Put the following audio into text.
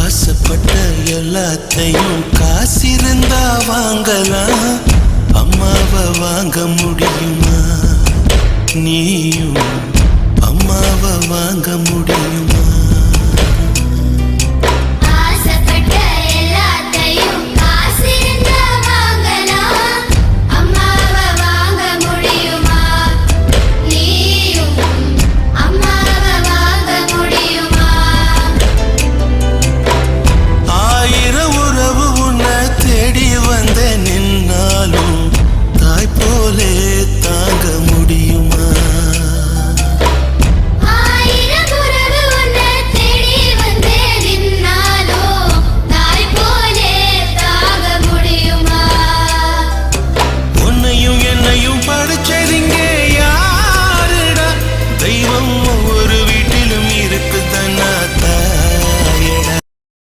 ஆசைப்பட்ட எல்லாத்தையும் காசிருந்தா வாங்கலாம். அம்மாவை வாங்க முடியுமா? நீயும் அம்மாவை வாங்க முடியுமா?